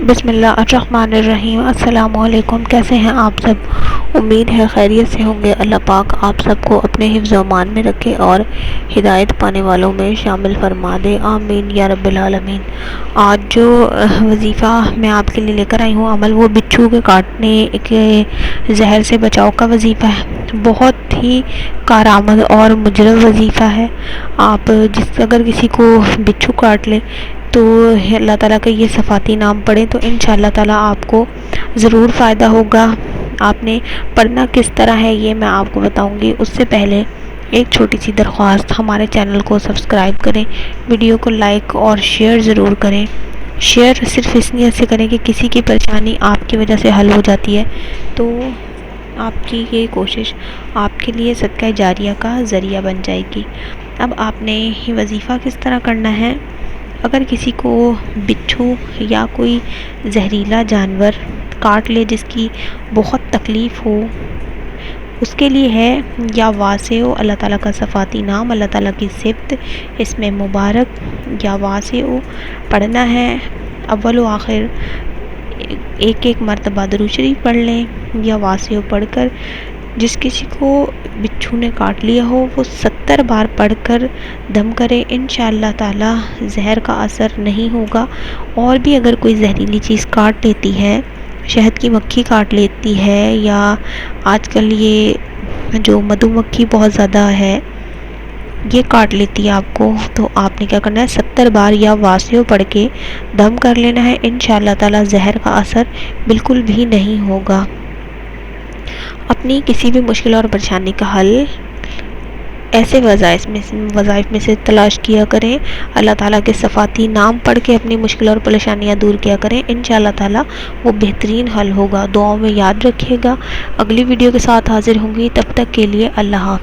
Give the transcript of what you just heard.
بسم اللہ الرحمن الرحیم۔ السلام علیکم، کیسے ہیں آپ سب؟ امید ہے خیریت سے ہوں گے۔ اللہ پاک آپ سب کو اپنے حفظ و امان میں رکھے اور ہدایت پانے والوں میں شامل فرما دے، آمین یا رب العالمین۔ آج جو وظیفہ میں آپ کے لیے لے کر آئی ہوں عمل، وہ بچھو کے کاٹنے کے زہر سے بچاؤ کا وظیفہ ہے۔ بہت ہی کارآمد اور مجرب وظیفہ ہے۔ آپ اگر کسی کو بچھو کاٹ لے تو اللہ تعالیٰ کا یہ صفاتی نام پڑھیں تو انشاءاللہ تعالیٰ آپ کو ضرور فائدہ ہوگا۔ آپ نے پڑھنا کس طرح ہے یہ میں آپ کو بتاؤں گی۔ اس سے پہلے ایک چھوٹی سی درخواست، ہمارے چینل کو سبسکرائب کریں، ویڈیو کو لائک اور شیئر ضرور کریں۔ شیئر صرف اس نیت سے کریں کہ کسی کی پریشانی آپ کی وجہ سے حل ہو جاتی ہے تو آپ کی یہ کوشش آپ کے لیے صدقہ جاریہ کا ذریعہ بن جائے گی۔ اب آپ نے یہ وظیفہ کس طرح کرنا ہے؟ اگر کسی کو بچھو یا کوئی زہریلا جانور کاٹ لے جس کی بہت تکلیف ہو، اس کے لیے ہے یا واسع، اللہ تعالیٰ کا صفاتی نام، اللہ تعالیٰ کی صفت، اس میں مبارک یا واسع پڑھنا ہے۔ اول و آخر ایک مرتبہ درود شریف پڑھ لیں یا واسع پڑھ کر، جس کسی کو بچھو نے کاٹ لیا ہو وہ 70 بار پڑھ کر دم کرے، انشاءاللہ تعالی زہر کا اثر نہیں ہوگا۔ اور بھی اگر کوئی زہریلی چیز کاٹ لیتی ہے، شہد کی مکھی کاٹ لیتی ہے، یا آج کل یہ جو مدھو مکھی بہت زیادہ ہے یہ کاٹ لیتی ہے آپ کو، تو آپ نے کیا کرنا ہے، 70 بار یا واسع پڑھ کے دم کر لینا ہے، انشاءاللہ تعالی زہر کا اثر بالکل بھی نہیں ہوگا۔ اپنی کسی بھی مشکل اور پریشانی کا حل ایسے وظائف میں سے تلاش کیا کریں، اللہ تعالیٰ کے صفاتی نام پڑھ کے اپنی مشکل اور پریشانیاں دور کیا کریں، انشاءاللہ تعالیٰ وہ بہترین حل ہوگا۔ دعاؤں میں یاد رکھیے گا۔ اگلی ویڈیو کے ساتھ حاضر ہوں گی، تب تک کے لیے اللہ حافظ۔